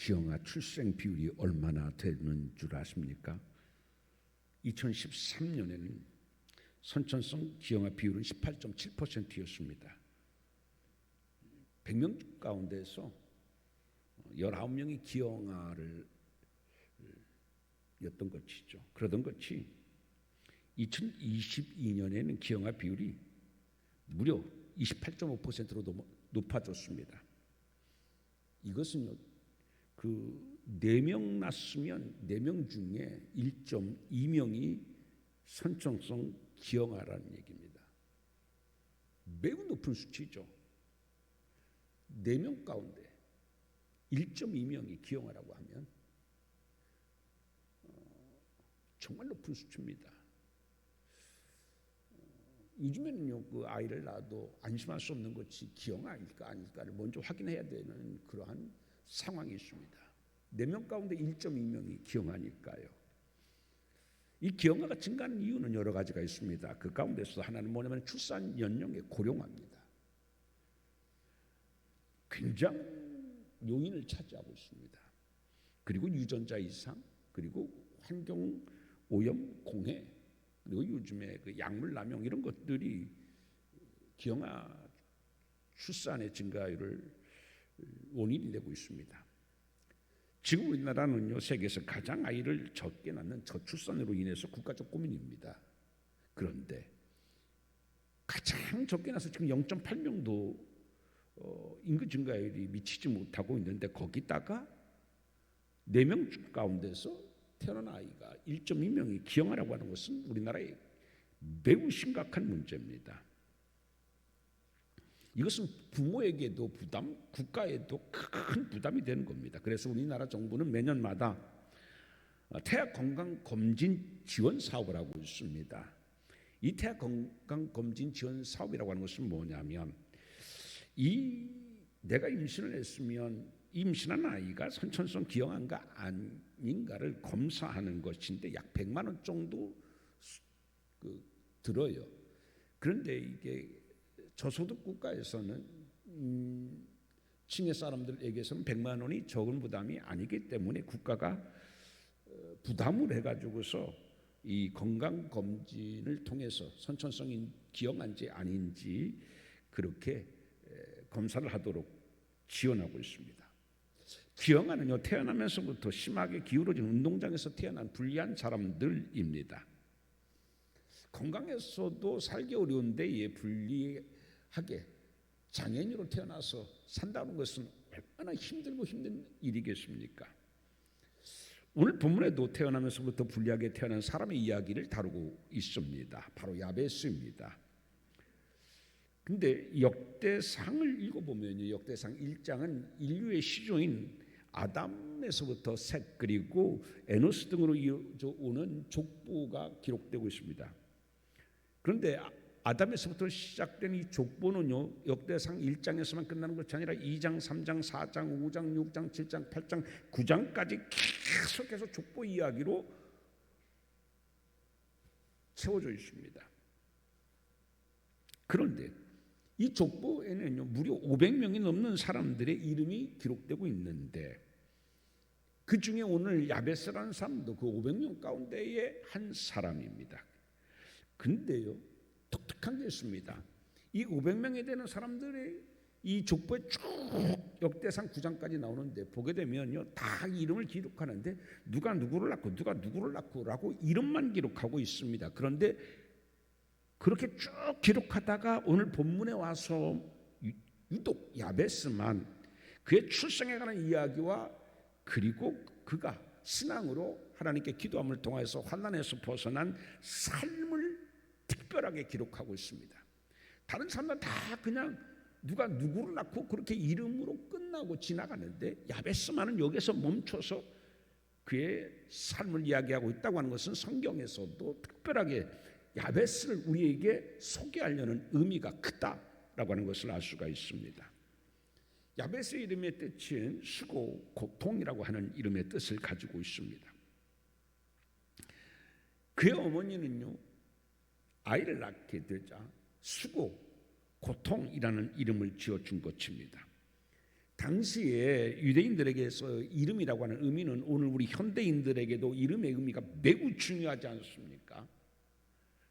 기형아 출생 비율이 얼마나 되는 줄 아십니까? 2013년에는 선천성 기형아 비율은 18.7%였습니다. 100명 가운데서 19명이 기형아를 였던 것이죠. 그러던 것이 2022년에는 기형아 비율이 무려 28.5%로 높아졌습니다. 이것은요, 그 4명 낳았으면 4명 중에 1.2명이 선천성 기형아라는 얘기입니다. 매우 높은 수치죠. 4명 가운데 1.2명이 기형아라고 하면 정말 높은 수치입니다. 요즘에는요, 그 아이를 낳아도 안심할 수 없는 것이 기형아일까 아닐까를 먼저 확인해야 되는 그러한 상황이 있습니다. 4명 가운데 1.2명이 기형아니까요. 이 기형아가 증가하는 이유는 여러 가지가 있습니다. 그 가운데서 하나는 뭐냐면 출산 연령의 고령화입니다. 굉장히 요인을 차지하고 있습니다. 그리고 유전자 이상, 그리고 환경 오염, 공해, 그리고 요즘에 그 약물 남용 이런 것들이 기형아 출산의 증가율을 원인이 되고 있습니다. 지금 우리나라는요, 세계에서 가장 아이를 적게 낳는 저출산으로 인해서 국가적 고민입니다. 그런데 가장 적게 낳아서 지금 0.8명도 인구 증가율이 미치지 못하고 있는데, 거기다가 4명 가운데서 태어난 아이가 1.2명이 기형아라고 하는 것은 우리나라의 매우 심각한 문제입니다. 이것은 부모에게도 부담, 국가에도 큰 부담이 되는 겁니다. 그래서 우리나라 정부는 매년마다 태아 건강 검진 지원 사업을 하고 있습니다. 이 태아 건강 검진 지원 사업이라고 하는 것은 뭐냐면, 내가 임신을 했으면 임신한 아이가 선천성 기형아인가 아닌가를 검사하는 것인데 약 100만 원 정도 들어요. 그런데 이게 저소득 국가에서는 층의 사람들에게서는 100만 원이 적은 부담이 아니기 때문에 국가가 부담을 해가지고서 이 건강 검진을 통해서 선천성이 기형아인지 아닌지 그렇게 검사를 하도록 지원하고 있습니다. 기형아는요, 태어나면서부터 심하게 기울어진 운동장에서 태어난 불리한 사람들입니다. 건강에서도 살기 어려운 데에 불리하게 장애인으로 태어나서 산다는 것은 얼마나 힘들고 힘든 일이겠습니까? 오늘 본문에도 태어나면서부터 불리하게 태어난 사람의 이야기를 다루고 있습니다. 바로 야베스입니다. 근데 역대상을 읽어보면요, 역대상 1장은 인류의 시조인 아담에서부터 셋 그리고 에노스 등으로 이어져 오는 족보가 기록되고 있습니다. 그런데 아담에서부터 시작된 이 족보는요, 역대상 1장에서만 끝나는 것이 아니라 2장, 3장, 4장, 5장, 6장, 7장, 8장, 9장까지 계속해서 족보 이야기로 채워져 있습니다. 그런데 이 족보에는요, 무려 500명이 넘는 사람들의 이름이 기록되고 있는데, 그 중에 오늘 야베스라는 사람도 그 500명 가운데의 한 사람입니다. 근데요, 독특한 게 있습니다. 이 500명에 되는 사람들의 이 족보에 쭉 역대상 9장까지 나오는데 보게 되면요, 다 이름을 기록하는데 누가 누구를 낳고 누가 누구를 낳고라고 이름만 기록하고 있습니다. 그런데 그렇게 쭉 기록하다가 오늘 본문에 와서 유독 야베스만 그의 출생에 관한 이야기와 그리고 그가 신앙으로 하나님께 기도함을 통해서 환난에서 벗어난 삶을 특별하게 기록하고 있습니다. 다른 사람들은 다 그냥 누가 누구를 낳고 그렇게 이름으로 끝나고 지나가는데, 야베스만은 여기서 멈춰서 그의 삶을 이야기하고 있다고 하는 것은 성경에서도 특별하게 야베스를 우리에게 소개하려는 의미가 크다라고 하는 것을 알 수가 있습니다. 야베스의 이름의 뜻은 수고, 고통이라고 하는 이름의 뜻을 가지고 있습니다. 그의 어머니는요, 아이를 낳게 되자 수고, 고통이라는 이름을 지어준 것입니다. 당시에 유대인들에게서 이름이라고 하는 의미는 오늘 우리 현대인들에게도 이름의 의미가 매우 중요하지 않습니까?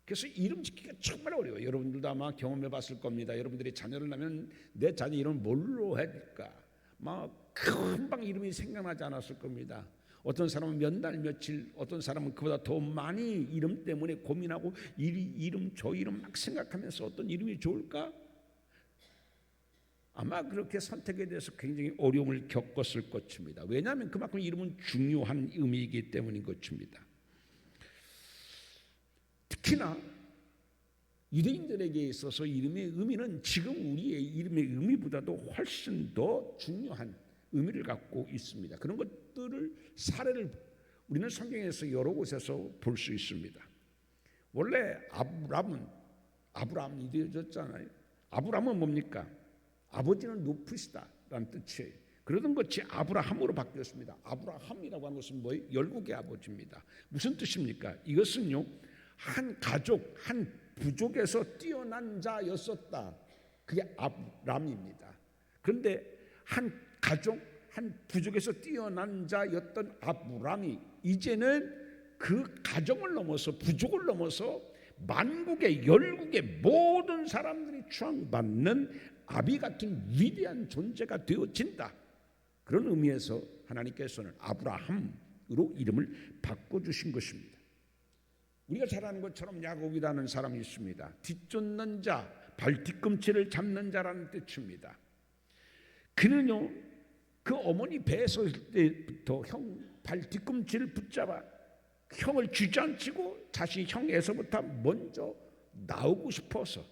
그래서 이름 짓기가 정말 어려워요. 여러분들도 아마 경험해 봤을 겁니다. 여러분들이 자녀를 낳으면 내 자녀 이름을 뭘로 해야 될까? 막 금방 이름이 생각나지 않았을 겁니다. 어떤 사람은 몇 날 며칠, 어떤 사람은 그보다 더 많이 이름 때문에 고민하고 이 이름 저 이름 막 생각하면서 어떤 이름이 좋을까? 아마 그렇게 선택에 대해서 굉장히 어려움을 겪었을 것입니다. 왜냐하면 그만큼 이름은 중요한 의미이기 때문인 것입니다. 특히나 유대인들에게 있어서 이름의 의미는 지금 우리의 이름의 의미보다도 훨씬 더 중요한 의미를 갖고 있습니다. 그런 것들을 사례를 우리는 성경에서 여러 곳에서 볼 수 있습니다. 원래 아브라함이 되어졌잖아요. 아브라함은 뭡니까? 아버지는 높으시다라는 뜻이에요. 그러던 것이 아브라함으로 바뀌었습니다. 아브라함이라고 하는 것은 뭐예요? 열국의 아버지입니다. 무슨 뜻입니까? 이것은요, 한 가족, 한 부족에서 뛰어난 자였었다. 그게 아브람입니다. 그런데 한 가족, 한 부족에서 뛰어난 자였던 아브람이 이제는 그 가정을 넘어서 부족을 넘어서 만국의 열국의 모든 사람들이 추앙받는 아비 같은 위대한 존재가 되어진다. 그런 의미에서 하나님께서는 아브라함으로 이름을 바꿔주신 것입니다. 우리가 잘 아는 것처럼 야곱이라는 사람이 있습니다. 뒤쫓는 자, 발 뒤꿈치를 잡는 자라는 뜻입니다. 그는요, 그 어머니 배에서 있을 때부터 형 발 뒤꿈치를 붙잡아 형을 주저앉히고 자신이 형에서부터 먼저 나오고 싶어서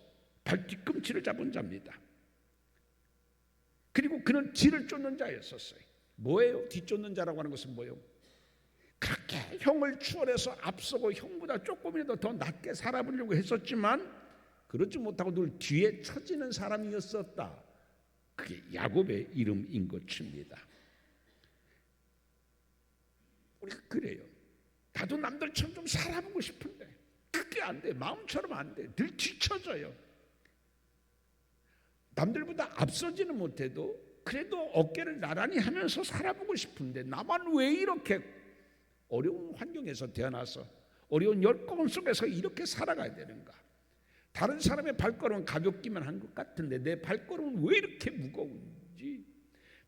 발 뒤꿈치를 잡은 자입니다. 그리고 그는 뒤를 쫓는 자였었어요. 뭐예요? 뒤쫓는 자라고 하는 것은 뭐예요? 그렇게 형을 추월해서 앞서고 형보다 조금이라도 더 낮게 살아보려고 했었지만 그러지 못하고 늘 뒤에 처지는 사람이었었다. 그게 야곱의 이름인 것입니다. 우리가 그래요. 나도 남들처럼 좀 살아보고 싶은데 그게 안 돼. 마음처럼 안 돼. 늘 뒤처져요. 남들보다 앞서지는 못해도 그래도 어깨를 나란히 하면서 살아보고 싶은데 나만 왜 이렇게 어려운 환경에서 태어나서 어려운 여건 속에서 이렇게 살아가야 되는가? 다른 사람의 발걸음은 가볍기만 한 것 같은데 내 발걸음은 왜 이렇게 무거운지,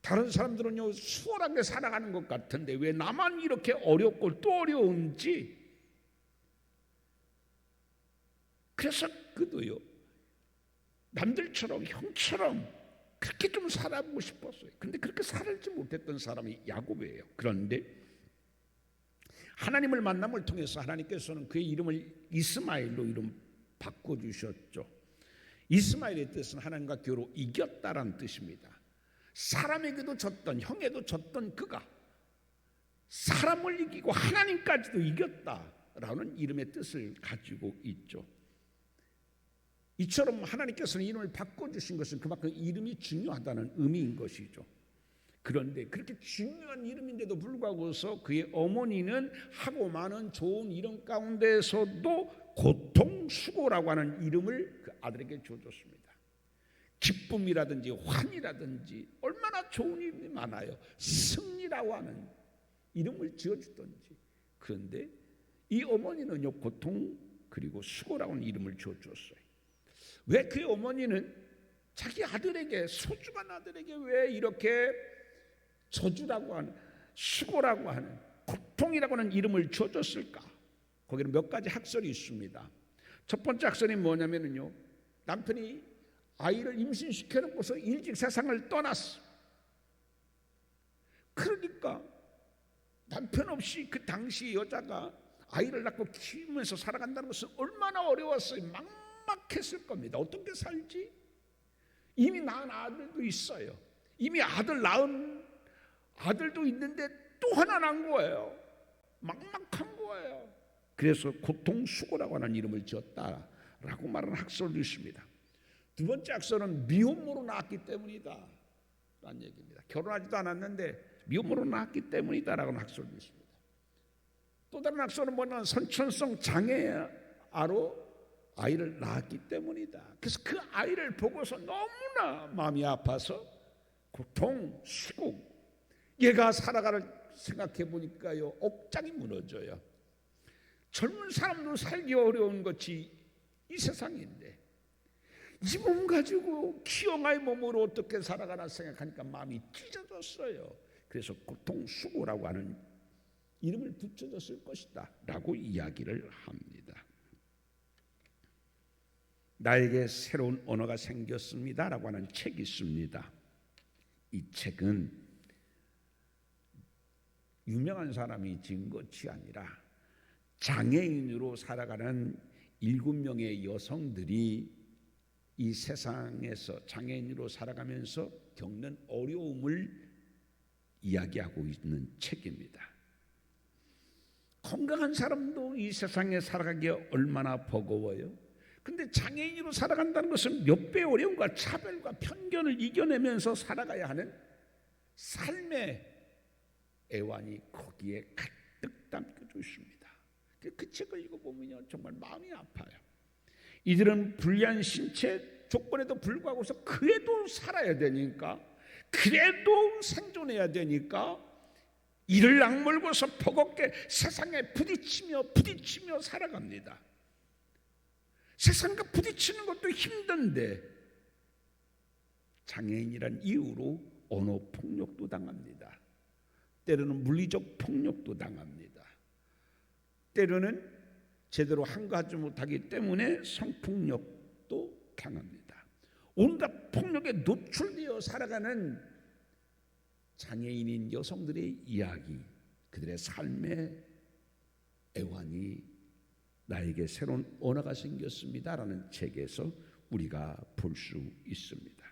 다른 사람들은요 수월하게 살아가는 것 같은데 왜 나만 이렇게 어렵고 또 어려운지. 그래서 그도요 남들처럼 형처럼 그렇게 좀 살아보고 싶었어요. 그런데 그렇게 살지 못했던 사람이 야곱이에요. 그런데 하나님을 만남을 통해서 하나님께서는 그의 이름을 이스마엘로 이름 바꿔주셨죠. 이스마엘의 뜻은 하나님과 겨루 이겼다라는 뜻입니다. 사람에게도 졌던, 형에도 졌던 그가 사람을 이기고 하나님까지도 이겼다라는 이름의 뜻을 가지고 있죠. 이처럼 하나님께서는 이름을 바꿔주신 것은 그만큼 이름이 중요하다는 의미인 것이죠. 그런데 그렇게 중요한 이름인데도 불구하고서 그의 어머니는 하고 많은 좋은 이름 가운데에서도 고통수고라고 하는 이름을 그 아들에게 줘줬습니다. 기쁨이라든지 환이라든지 얼마나 좋은 이름이 많아요. 승리라고 하는 이름을 지어주든지. 그런데 이 어머니는요 고통 그리고 수고라고 하는 이름을 지어줬어요. 왜 그 어머니는 자기 아들에게, 소중한 아들에게 왜 이렇게 저주라고 하는, 수고라고 하는, 고통이라고 하는 이름을 지어줬을까? 거기는 몇 가지 학설이 있습니다. 첫 번째 학설이 뭐냐면요, 남편이 아이를 임신시켜놓고서 일찍 세상을 떠났어. 그러니까 남편 없이 그 당시 여자가 아이를 낳고 키우면서 살아간다는 것은 얼마나 어려웠어요. 막막했을 겁니다. 어떻게 살지? 이미 낳은 아들도 있어요. 이미 아들 낳은 아들도 있는데 또 하나 낳은 거예요. 막막한 거예요. 그래서 고통수고라고 하는 이름을 지었다라고 말하는 학설도 있습니다. 두 번째 학설은 미혼모로 낳았기 때문이다 라는 얘기입니다. 결혼하지도 않았는데 미혼모로 낳았기 때문이다라는 학설도 있습니다. 또 다른 학설은 뭐냐면 선천성 장애아로 아이를 낳았기 때문이다. 그래서 그 아이를 보고서 너무나 마음이 아파서 고통, 시국. 얘가 살아가를 생각해 보니까요, 억장이 무너져요. 젊은 사람도 살기 어려운 것이 이 세상인데 이 몸 가지고 기형아의 몸으로 어떻게 살아가나 생각하니까 마음이 찢어졌어요. 그래서 고통, 수고라고 하는 이름을 붙여줬을 것이다 라고 이야기를 합니다. 나에게 새로운 언어가 생겼습니다 라고 하는 책이 있습니다. 이 책은 유명한 사람이 지은 것이 아니라 장애인으로 살아가는 7명의 여성들이 이 세상에서 장애인으로 살아가면서 겪는 어려움을 이야기하고 있는 책입니다. 건강한 사람도 이 세상에 살아가기 얼마나 버거워요. 근데 장애인으로 살아간다는 것은 몇 배 어려움과 차별과 편견을 이겨내면서 살아가야 하는 삶의 애환이 거기에 가득 담겨져 있습니다. 그 책을 읽어보면 정말 마음이 아파요. 이들은 불리한 신체 조건에도 불구하고서 그래도 살아야 되니까, 그래도 생존해야 되니까 이를 악물고서 버겁게 세상에 부딪히며 살아갑니다. 세상과 부딪히는 것도 힘든데 장애인이란 이유로 언어 폭력도 당합니다. 때로는 물리적 폭력도 당합니다. 때로는 제대로 한가하지 못하기 때문에 성폭력도 당합니다. 온갖 폭력에 노출되어 살아가는 장애인인 여성들의 이야기, 그들의 삶의 애환이 나에게 새로운 언어가 생겼습니다 라는 책에서 우리가 볼 수 있습니다.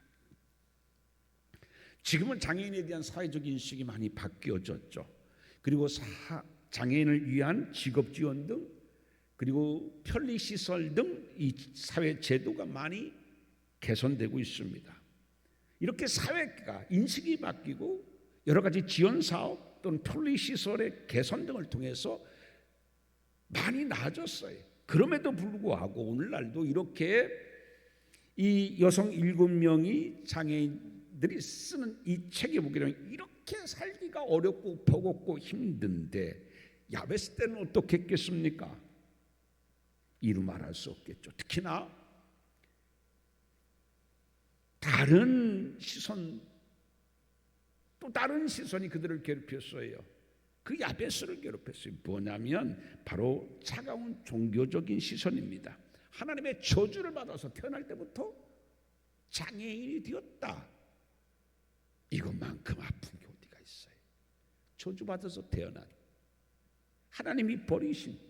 지금은 장애인에 대한 사회적 인식이 많이 바뀌어졌죠. 그리고 장애인을 위한 직업지원 등, 그리고 편리시설 등 이 사회 제도가 많이 개선되고 있습니다. 이렇게 사회가 인식이 바뀌고 여러 가지 지원사업 또는 편리시설의 개선 등을 통해서 많이 나아졌어요. 그럼에도 불구하고 오늘날도 이렇게 이 여성 7명이 장애인들이 쓰는 이 책에 보기에는 이렇게 살기가 어렵고 버겁고 힘든데 야베스 때는 어떻게 했겠습니까? 이루 말할 수 없겠죠. 특히나 다른 시선, 또 다른 시선이 그들을 괴롭혔어요. 그 야베스를 괴롭혔어요. 뭐냐면 바로 차가운 종교적인 시선입니다. 하나님의 저주를 받아서 태어날 때부터 장애인이 되었다. 이것만큼 아픈 게 어디가 있어요. 저주받아서 태어난, 하나님이 버리신,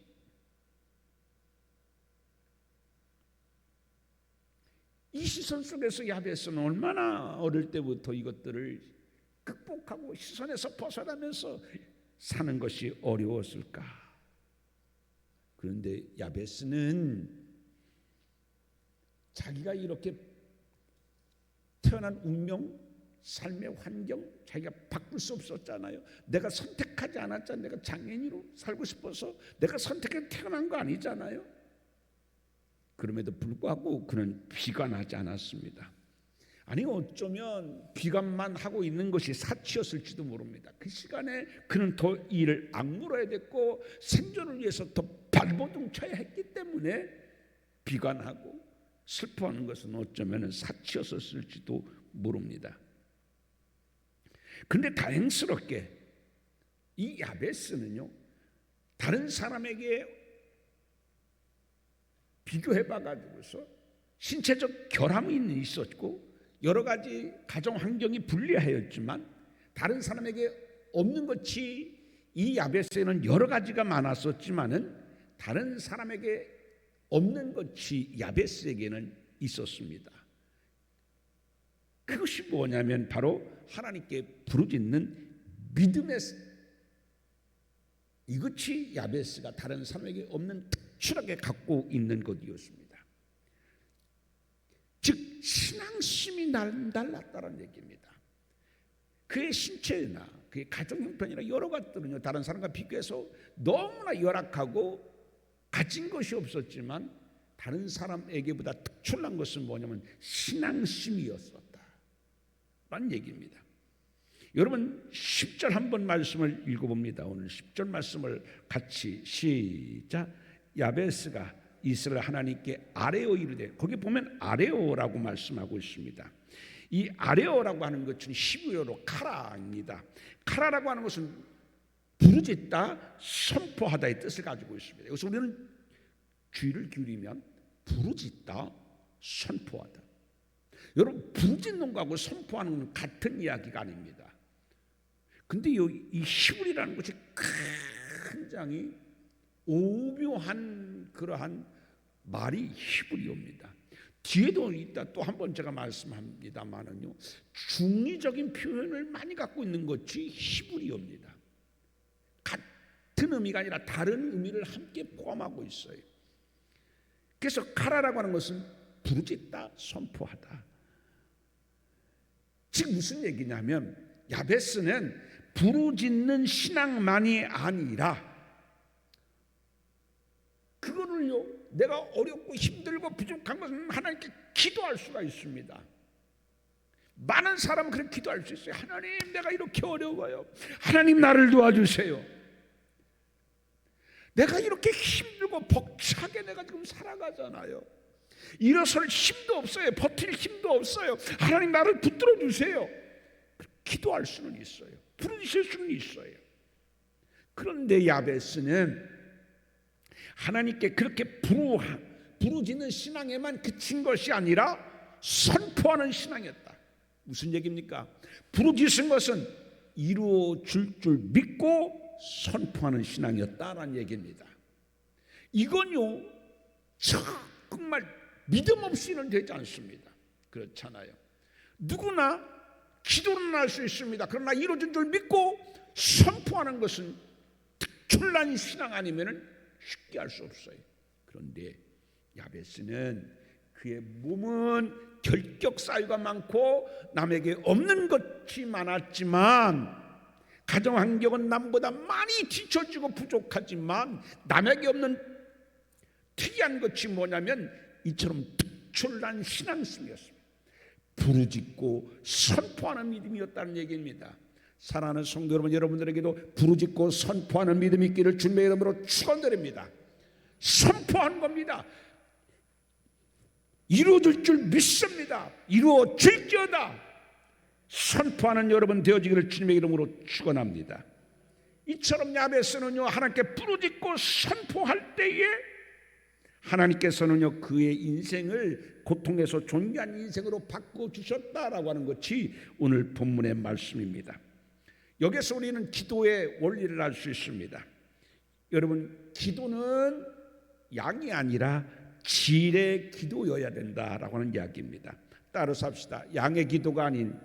이 시선 속에서 야베스는 얼마나 어릴 때부터 이것들을 극복하고 시선에서 벗어나면서 사는 것이 어려웠을까. 그런데 야베스는 자기가 이렇게 태어난 운명, 삶의 환경 자기가 바꿀 수 없었잖아요. 내가 선택하지 않았잖아요. 내가 장애인으로 살고 싶어서 내가 선택해서 태어난 거 아니잖아요. 그럼에도 불구하고 그는 비관하지 않았습니다. 아니 어쩌면 비관만 하고 있는 것이 사치였을지도 모릅니다. 그 시간에 그는 더 일을 악물어야 됐고 생존을 위해서 더 발버둥 쳐야 했기 때문에 비관하고 슬퍼하는 것은 어쩌면 사치였을지도 모릅니다. 그런데 다행스럽게 이 야베스는요, 다른 사람에게 비교해봐가지고서 신체적 결함이 있었고 여러 가지 가정 환경이 불리하였지만 다른 사람에게 없는 것이 이 야베스에는 여러 가지가 많았었지만은 다른 사람에게 없는 것이 야베스에게는 있었습니다. 그것이 뭐냐면 바로 하나님께 부르짖는 믿음의, 이것이 야베스가 다른 사람에게 없는 특출하게 갖고 있는 것이었습니다. 즉 신앙심이 달랐다는 얘기입니다. 그의 신체나 그의 가정 형편이나 여러 가지들은요 다른 사람과 비교해서 너무나 열악하고 가진 것이 없었지만 다른 사람에게보다 특출난 것은 뭐냐면 신앙심이었었다. 라는 얘기입니다. 여러분 10절 한번 말씀을 읽어봅니다. 오늘 10절 말씀을 같이 시작. 야베스가 이스라엘 하나님께 아뢰어 이르되, 거기 보면 아뢰어라고 말씀하고 있습니다. 이 아뢰어라고 하는 것은 히브리어로 카라입니다. 카라라고 하는 것은 부르짖다, 선포하다의 뜻을 가지고 있습니다. 그래서 우리는 귀를 기울이면 부르짖다, 선포하다. 여러분 부르짖는 것하고 선포하는 건 같은 이야기가 아닙니다. 근데 이 히브리라는 것이 굉장히 오묘한 그러한 말이 히브리어입니다. 뒤에도 이따 또 한 번 제가 말씀합니다만은요, 중의적인 표현을 많이 갖고 있는 것이 히브리어입니다. 같은 의미가 아니라 다른 의미를 함께 포함하고 있어요. 그래서 카라라고 하는 것은 부르짖다, 선포하다. 즉 무슨 얘기냐면 야베스는 부르짖는 신앙만이 아니라 그거를요, 내가 어렵고 힘들고 부족한 것은 하나님께 기도할 수가 있습니다. 많은 사람은 그렇게 기도할 수 있어요. 하나님, 내가 이렇게 어려워요. 하나님, 나를 도와주세요. 내가 이렇게 힘들고 벅차게 내가 지금 살아가잖아요. 일어설 힘도 없어요. 버틸 힘도 없어요. 하나님, 나를 붙들어 주세요. 기도할 수는 있어요. 부르실 수는 있어요. 그런데 야베스는 하나님께 그렇게 부르짖는 신앙에만 그친 것이 아니라 선포하는 신앙이었다. 무슨 얘기입니까? 부르짖은 것은 이루어질 줄 믿고 선포하는 신앙이었다라는 얘기입니다. 이건요, 정말 믿음 없이는 되지 않습니다. 그렇잖아요. 누구나 기도는 할 수 있습니다. 그러나 이루어진 줄 믿고 선포하는 것은 특출난 신앙 아니면 쉽게 할 수 없어요. 그런데 야베스는 그의 몸은 결격 사유가 많고 남에게 없는 것이 많았지만, 가정 환경은 남보다 많이 뒤처지고 부족하지만 남에게 없는 특이한 것이 뭐냐면 이처럼 특출난 신앙심이었습니다. 부르짖고 선포하는 믿음이었다는 얘기입니다. 사랑하는 성도 여러분, 여러분들에게도 부르짖고 선포하는 믿음이 있기를 주님의 이름으로 축원드립니다. 선포하는 겁니다. 이루어질 줄 믿습니다. 이루어질지어다. 선포하는 여러분 되어지기를 주님의 이름으로 축원합니다. 이처럼 야베스는요, 하나님께 부르짖고 선포할 때에 하나님께서는요, 그의 인생을 고통에서 존귀한 인생으로 바꿔주셨다라고 하는 것이 오늘 본문의 말씀입니다. 여기서 우리는 기도의 원리를 알 수 있습니다. 여러분, 기도는 양이 아니라 질의 기도여야 된다라고 하는 이야기입니다. 따라서 합시다. 양의 기도가 아닌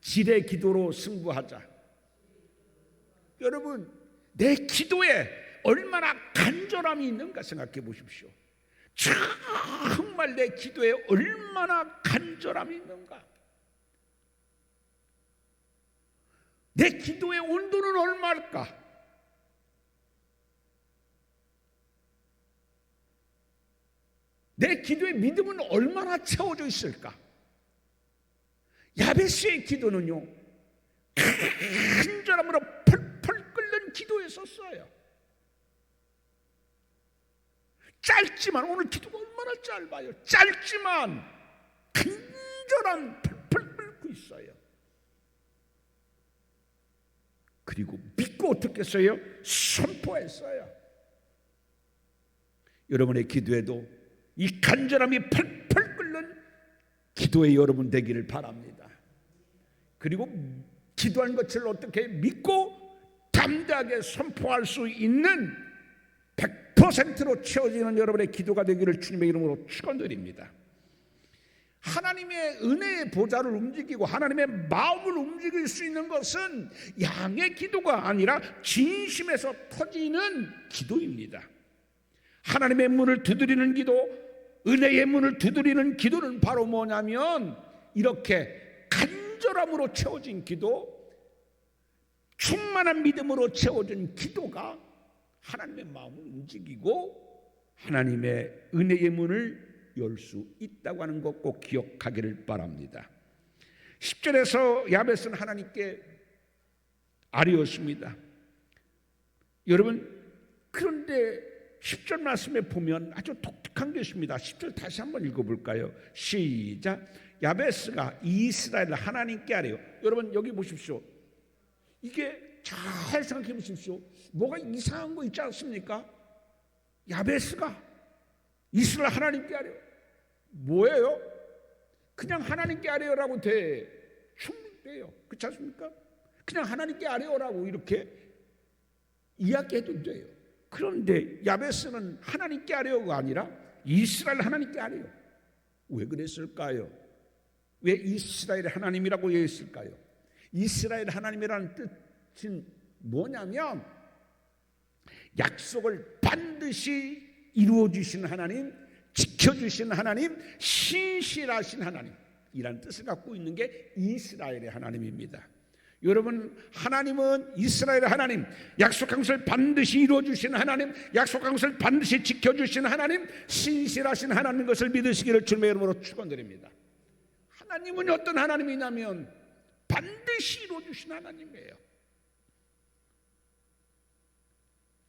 질의 기도로 승부하자. 여러분, 내 기도에 얼마나 간절함이 있는가 생각해 보십시오. 정말 내 기도에 얼마나 간절함이 있는가. 내 기도의 온도는 얼마일까? 내 기도의 믿음은 얼마나 채워져 있을까? 야베스의 기도는요, 간절함으로 펄펄 끓는 기도였었어요. 짧지만, 오늘 기도가 얼마나 짧아요. 짧지만 간절한 펄펄 끓고 있어요. 그리고 믿고 어떻게 했어요? 선포했어요. 여러분의 기도에도 이 간절함이 펄펄 끓는 기도의 여러분 되기를 바랍니다. 그리고 기도한 것을 어떻게 믿고 담대하게 선포할 수 있는 100%로 채워지는 여러분의 기도가 되기를 주님의 이름으로 축원드립니다. 하나님의 은혜의 보좌를 움직이고 하나님의 마음을 움직일 수 있는 것은 양의 기도가 아니라 진심에서 터지는 기도입니다. 하나님의 문을 두드리는 기도, 은혜의 문을 두드리는 기도는 바로 뭐냐면 이렇게 간절함으로 채워진 기도, 충만한 믿음으로 채워진 기도가 하나님의 마음을 움직이고 하나님의 은혜의 문을 열 수 있다고 하는 것 꼭 기억하기를 바랍니다. 10절에서 야베스는 하나님께 아뢰었습니다. 여러분, 그런데 10절 말씀에 보면 아주 독특한 게 있습니다. 10절 다시 한번 읽어볼까요? 시작. 야베스가 이스라엘 하나님께 아뢰요. 여러분 여기 보십시오. 이게 잘 생각해 보십시오. 뭐가 이상한 거 있지 않습니까? 야베스가 이스라엘 하나님께 아뢰요. 뭐예요? 그냥 하나님께 아뢰요라고 충분해요. 그렇지 않습니까? 그냥 하나님께 아뢰요라고 이렇게 이야기해도 돼요. 그런데 야베스는 하나님께 아뢰요가 아니라 이스라엘 하나님께 아뢰요. 왜 그랬을까요? 왜 이스라엘 하나님이라고 얘기했을까요? 이스라엘 하나님이라는 뜻은 뭐냐면 약속을 반드시 이루어 주시는 하나님, 지켜주시는 하나님, 신실하신 하나님이라는 뜻을 갖고 있는 게 이스라엘의 하나님입니다. 여러분, 하나님은 이스라엘의 하나님, 약속한 것을 반드시 이루어 주시는 하나님, 약속한 것을 반드시 지켜주시는 하나님, 신실하신 하나님 것을 믿으시기를 주님의 이름으로 축원드립니다. 하나님은 어떤 하나님이냐면 반드시 이루어 주시는 하나님이에요.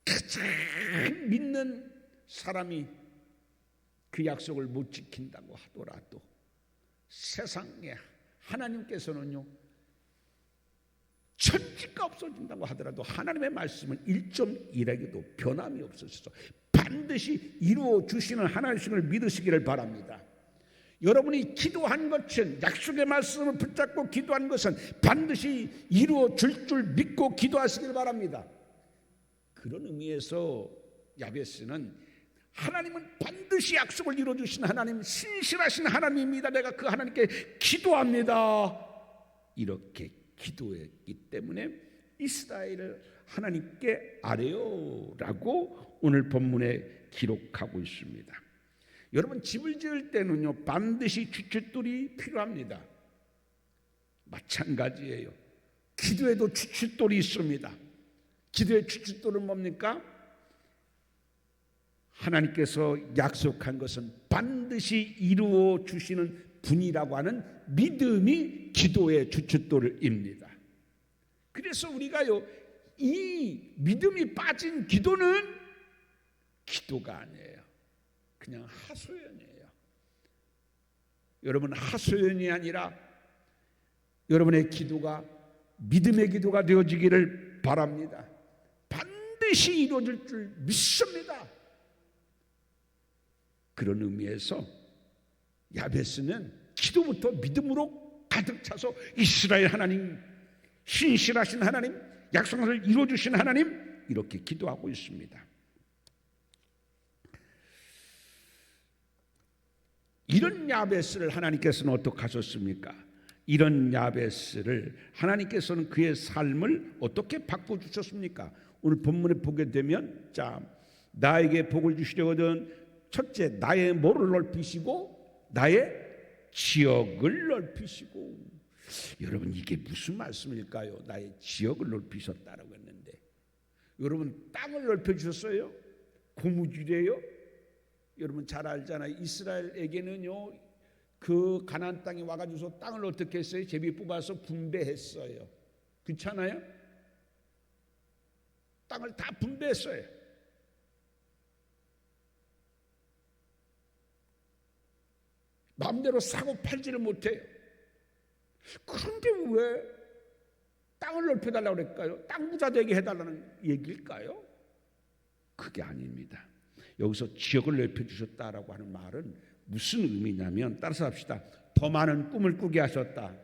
가장 믿는 사람이 그 약속을 못 지킨다고 하더라도 세상에 하나님께서는요, 천지가 없어진다고 하더라도 하나님의 말씀은 1.1에게도 변함이 없으셔서 반드시 이루어 주시는 하나님을 믿으시기를 바랍니다. 여러분이 기도한 것은, 약속의 말씀을 붙잡고 기도한 것은 반드시 이루어 줄 믿고 기도하시길 바랍니다. 그런 의미에서 야베스는 하나님은 반드시 약속을 이루어 주시는 하나님, 신실하신 하나님입니다. 내가 그 하나님께 기도합니다. 이렇게 기도했기 때문에 이스라엘을 하나님께 아뢰요라고 오늘 본문에 기록하고 있습니다. 여러분, 집을 지을 때는요 반드시 주춧돌이 필요합니다. 마찬가지예요. 기도에도 주춧돌이 있습니다. 기도의 주춧돌은 뭡니까? 하나님께서 약속한 것은 반드시 이루어 주시는 분이라고 하는 믿음이 기도의 주춧돌입니다. 그래서 우리가요, 이 믿음이 빠진 기도는 기도가 아니에요. 그냥 하소연이에요. 여러분, 하소연이 아니라 여러분의 기도가 믿음의 기도가 되어지기를 바랍니다. 반드시 이루어질 줄 믿습니다. 그런 의미에서 야베스는 기도부터 믿음으로 가득 차서 이스라엘 하나님, 신실하신 하나님, 약속을 이루어주신 하나님, 이렇게 기도하고 있습니다. 이런 야베스를 하나님께서는 어떻게 하셨습니까? 이런 야베스를 하나님께서는 그의 삶을 어떻게 바꿔주셨습니까? 오늘 본문에 보게 되면, 자, 나에게 복을 주시려거든 첫째, 나의 뭐를 넓히시고 나의 지역을 넓히시고. 여러분, 이게 무슨 말씀일까요? 나의 지역을 넓히셨다라고 했는데, 여러분, 땅을 넓혀주셨어요? 고무줄이에요? 여러분 잘 알잖아요. 이스라엘에게는요, 그 가나안 땅에 와가지고서 땅을 어떻게 했어요? 제비 뽑아서 분배했어요. 그렇잖아요? 땅을 다 분배했어요. 마음대로 사고 팔지를 못해요. 그런데 왜 땅을 넓혀달라고 그럴까요? 땅 부자 되게 해달라는 얘기일까요? 그게 아닙니다. 여기서 지역을 넓혀주셨다라고 하는 말은 무슨 의미냐면, 따라서 합시다. 더 많은 꿈을 꾸게 하셨다.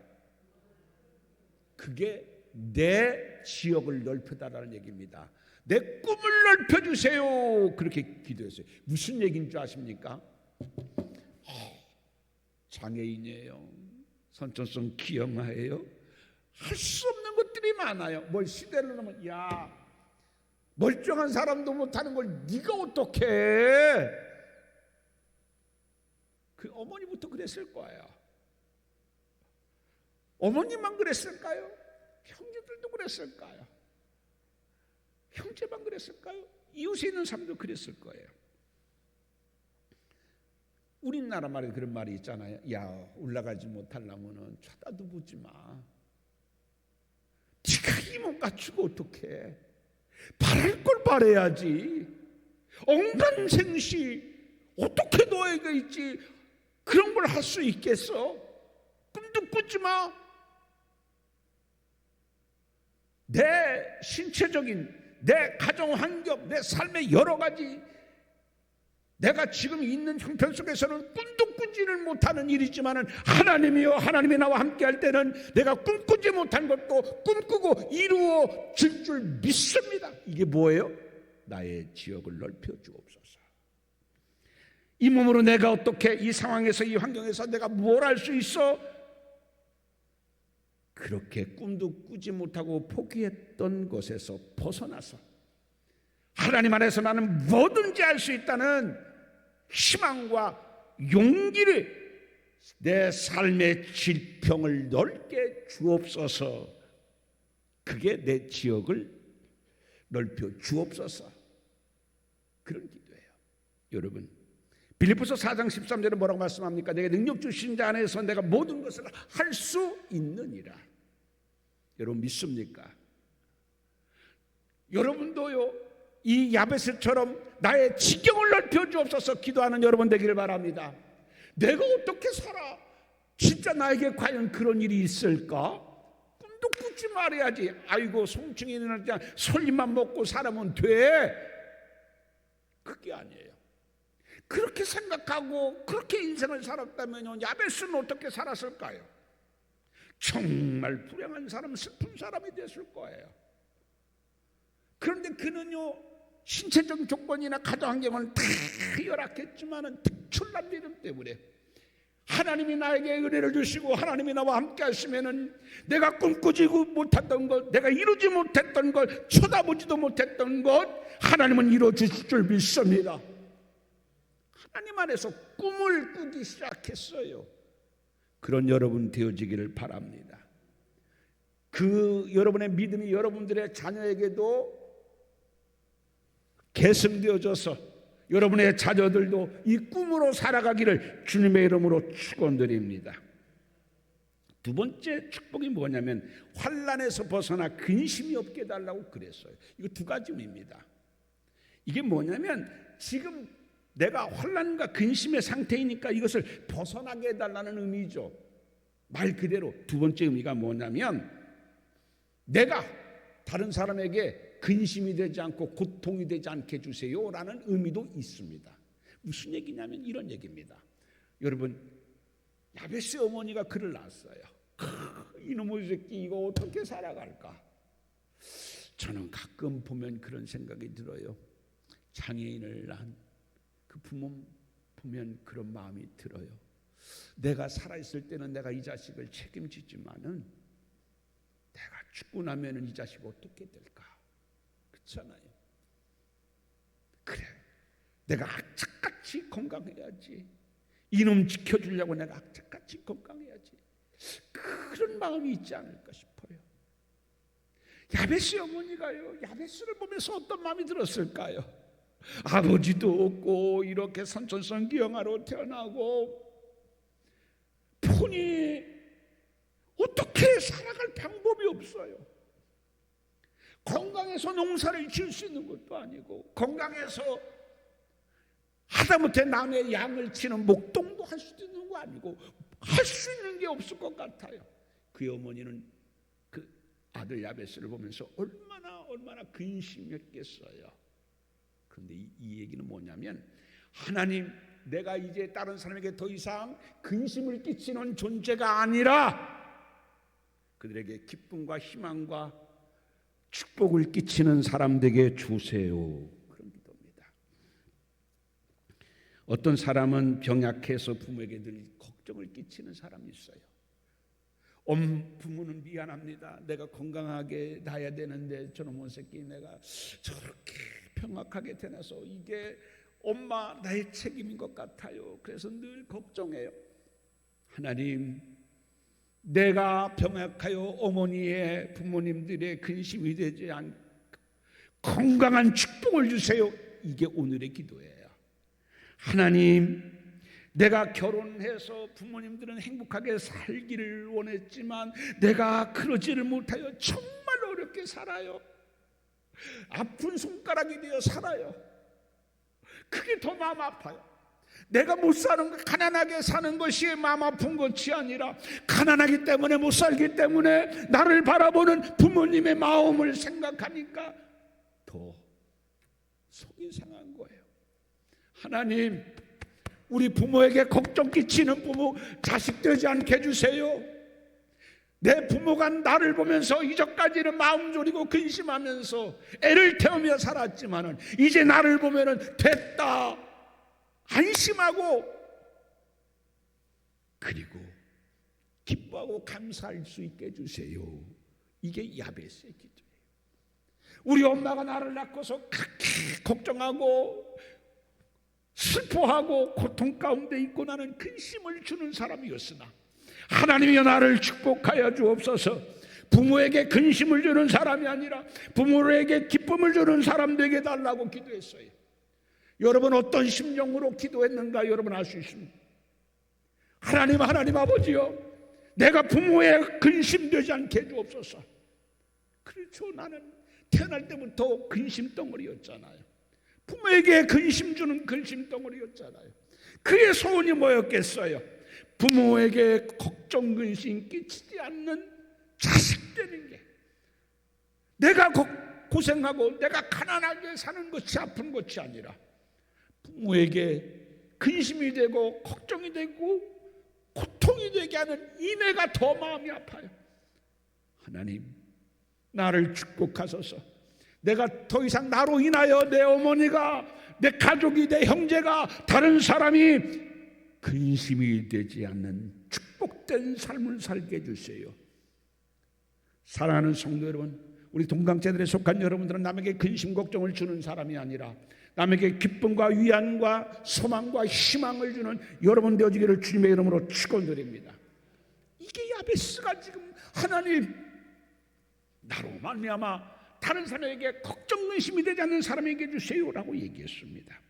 그게 내 지역을 넓혀달라는 얘기입니다. 내 꿈을 넓혀주세요. 그렇게 기도했어요. 무슨 얘기인 줄 아십니까? 장애인이에요. 선천성 기형아예요. 할 수 없는 것들이 많아요. 뭘 시대를 넘으면, 야, 멀쩡한 사람도 못하는 걸 네가 어떻게 해? 그 어머니부터 그랬을 거예요. 어머니만 그랬을까요? 형제들도 그랬을까요? 형제만 그랬을까요? 이웃에 있는 사람도 그랬을 거예요. 우리나라 말에 그런 말이 있잖아요. 야, 올라가지 못하려면 쳐다도 보지 마. 네가 이 몸 갖추고 어떡해. 바랄 걸 바라야지. 억만생시 어떻게 너에게 있지 그런 걸 할 수 있겠어? 꿈도 꾸지 마. 내 신체적인, 내 가정 환경, 내 삶의 여러 가지, 내가 지금 있는 형편 속에서는 꿈도 꾸지를 못하는 일이지만은 하나님이여, 하나님이 나와 함께 할 때는 내가 꿈꾸지 못한 것도 꿈꾸고 이루어질 줄 믿습니다. 이게 뭐예요? 나의 지역을 넓혀 주옵소서. 이 몸으로 내가 어떻게 이 상황에서, 이 환경에서 내가 뭘 할 수 있어? 그렇게 꿈도 꾸지 못하고 포기했던 것에서 벗어나서 하나님 안에서 나는 뭐든지 할 수 있다는 희망과 용기를, 내 삶의 질평을 넓게 주옵소서. 그게 내 지역을 넓혀 주옵소서. 그런 기도예요. 여러분, 빌립보서 4장 13절에 뭐라고 말씀합니까? 내게 능력 주신 자 안에서 내가 모든 것을 할 수 있느니라. 여러분 믿습니까? 여러분도요, 이 야베스처럼 나의 지경을 넓혀 주옵소서 기도하는 여러분 되기를 바랍니다. 내가 어떻게 살아? 진짜 나에게 과연 그런 일이 있을까? 꿈도 꾸지 말아야지. 아이고, 송충이는 그냥 설립만 먹고 살면 돼. 그게 아니에요. 그렇게 생각하고 그렇게 인생을 살았다면 야베스는 어떻게 살았을까요? 정말 불행한 사람, 슬픈 사람이 됐을 거예요. 그런데 그는요, 신체적인 조건이나 가정 환경은 다 열악했지만은 특출난 믿음 때문에 하나님이 나에게 은혜를 주시고 하나님이 나와 함께 하시면은 내가 꿈꾸지 못했던 것, 내가 이루지 못했던 것, 쳐다보지도 못했던 것 하나님은 이루어 주실 줄 믿습니다. 하나님 안에서 꿈을 꾸기 시작했어요. 그런 여러분 되어지기를 바랍니다. 그 여러분의 믿음이 여러분들의 자녀에게도 계승되어져서 여러분의 자녀들도 이 꿈으로 살아가기를 주님의 이름으로 축원드립니다. 두 번째 축복이 뭐냐면 환난에서 벗어나 근심이 없게 해달라고 그랬어요. 이거 두 가지 의미입니다. 이게 뭐냐면 지금 내가 환난과 근심의 상태이니까 이것을 벗어나게 해달라는 의미죠. 말 그대로 두 번째 의미가 뭐냐면 내가 다른 사람에게 근심이 되지 않고 고통이 되지 않게 해주세요라는 의미도 있습니다. 무슨 얘기냐면 이런 얘기입니다. 여러분, 야베스의 어머니가 그를 낳았어요. 이놈의 새끼 이거 어떻게 살아갈까? 저는 가끔 보면 그런 생각이 들어요. 장애인을 낳은 그 부모 보면 그런 마음이 들어요. 내가 살아있을 때는 내가 이 자식을 책임지지만은 내가 죽고 나면은 이 자식 어떻게 될까? 그렇잖아요. 그래, 내가 악착같이 건강해야지. 이놈 지켜주려고 내가 악착같이 건강해야지. 그런 마음이 있지 않을까 싶어요. 야베스 어머니가요, 야베스를 보면서 어떤 마음이 들었을까요? 아버지도 없고 이렇게 선천성기형아로 태어나고 폰이 어떻게 살아갈 방법이 없어요. 건강해서 농사를 지을 수 있는 것도 아니고 건강해서 하다못해 남의 양을 치는 목동도 할 수도 있는 거 아니고 할 수 있는 게 없을 것 같아요. 그의 어머니는 그 아들 야베스를 보면서 얼마나 근심했겠어요. 그런데 이 얘기는 뭐냐면 하나님, 내가 이제 다른 사람에게 더 이상 근심을 끼치는 존재가 아니라 그들에게 기쁨과 희망과 축복을 끼치는 사람 되게 주세요. 그런 기도입니다. 어떤 사람은 병약해서 부모에게 늘 걱정을 끼치는 사람이 있어요. 부모는 미안합니다. 내가 건강하게 낳아야 되는데 저놈의 새끼 내가 저렇게 병약하게 태어나서 이게 엄마 나의 책임인 것 같아요. 그래서 늘 걱정해요. 하나님, 내가 병약하여 어머니의 부모님들의 근심이 되지 않고 건강한 축복을 주세요. 이게 오늘의 기도예요. 하나님, 내가 결혼해서 부모님들은 행복하게 살기를 원했지만 내가 그러지를 못하여 정말 어렵게 살아요. 아픈 손가락이 되어 살아요. 그게 더 마음 아파요. 내가 못 사는 것, 가난하게 사는 것이 마음 아픈 것이 아니라 가난하기 때문에 못 살기 때문에 나를 바라보는 부모님의 마음을 생각하니까 더 속이 상한 거예요. 하나님, 우리 부모에게 걱정 끼치는 부모 자식 되지 않게 해주세요. 내 부모가 나를 보면서 이전까지는 마음 졸이고 근심하면서 애를 태우며 살았지만은 이제 나를 보면은 됐다 안심하고 그리고 기뻐하고 감사할 수 있게 해주세요. 이게 야베스의 기도예요. 우리 엄마가 나를 낳고서 그렇게 걱정하고 슬퍼하고 고통 가운데 있고 나는 근심을 주는 사람이었으나 하나님이여 나를 축복하여 주옵소서. 부모에게 근심을 주는 사람이 아니라 부모에게 기쁨을 주는 사람 되게 달라고 기도했어요. 여러분 어떤 심정으로 기도했는가 여러분 알 수 있습니다. 하나님 아버지여, 내가 부모에 근심되지 않게 해주옵소서. 그렇죠. 나는 태어날 때부터 근심덩어리였잖아요. 부모에게 근심 주는 근심덩어리였잖아요. 그의 소원이 뭐였겠어요? 부모에게 걱정 근심 끼치지 않는 자식 되는 게, 내가 고생하고 내가 가난하게 사는 것이 아픈 것이 아니라 부모에게 근심이 되고 걱정이 되고 고통이 되게 하는 이내가 더 마음이 아파요. 하나님, 나를 축복하소서. 내가 더 이상 나로 인하여 내 어머니가, 내 가족이, 내 형제가, 다른 사람이 근심이 되지 않는 축복된 삶을 살게 해주세요. 사랑하는 성도 여러분, 우리 동강제들에 속한 여러분들은 남에게 근심 걱정을 주는 사람이 아니라 남에게 기쁨과 위안과 소망과 희망을 주는 여러분 되어지기를 주님의 이름으로 축원드립니다. 이게 야베스가 지금 하나님, 나로 말미암아 다른 사람에게 걱정 근심이 되지 않는 사람에게 주세요라고 얘기했습니다.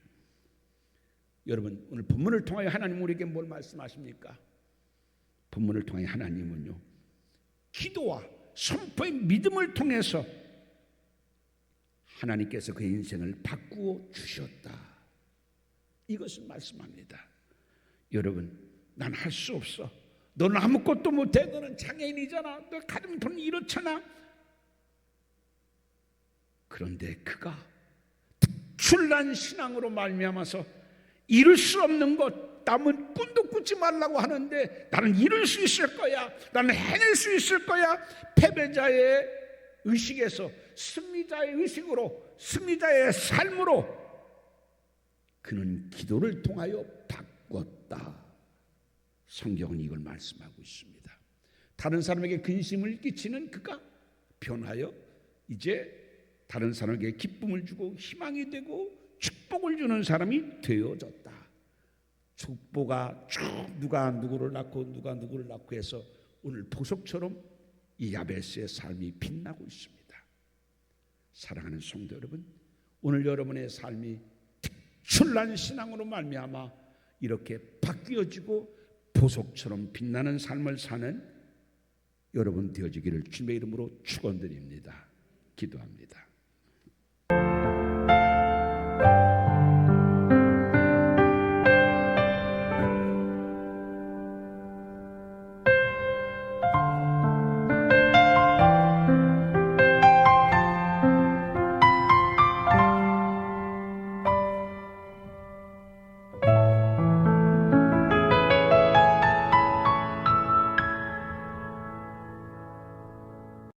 여러분, 오늘 본문을 통하여 하나님 우리에게 뭘 말씀하십니까? 본문을 통하여 하나님은요, 기도와 선포의 믿음을 통해서 하나님께서 그의 인생을 바꾸어 주셨다, 이것을 말씀합니다. 여러분, 난 할 수 없어, 너는 아무것도 못해, 너는 장애인이잖아, 너 가정통은 이렇잖아. 그런데 그가 특출난 신앙으로 말미암아서 이룰 수 없는 것, 남은 꿈도 꾸지 말라고 하는데 나는 이룰 수 있을 거야, 나는 해낼 수 있을 거야, 패배자의 의식에서 승리자의 의식으로, 승리자의 삶으로 그는 기도를 통하여 바꿨다. 성경은 이걸 말씀하고 있습니다. 다른 사람에게 근심을 끼치는 그가 변하여 이제 다른 사람에게 기쁨을 주고 희망이 되고 축복을 주는 사람이 되어졌다. 축복아 쭉 누가 누구를 낳고 누가 누구를 낳고 해서 오늘 보석처럼 이 야베스의 삶이 빛나고 있습니다. 사랑하는 성도 여러분, 오늘 여러분의 삶이 특출난 신앙으로 말미암아 이렇게 바뀌어지고 보석처럼 빛나는 삶을 사는 여러분 되어지기를 주님의 이름으로 축원드립니다. 기도합니다.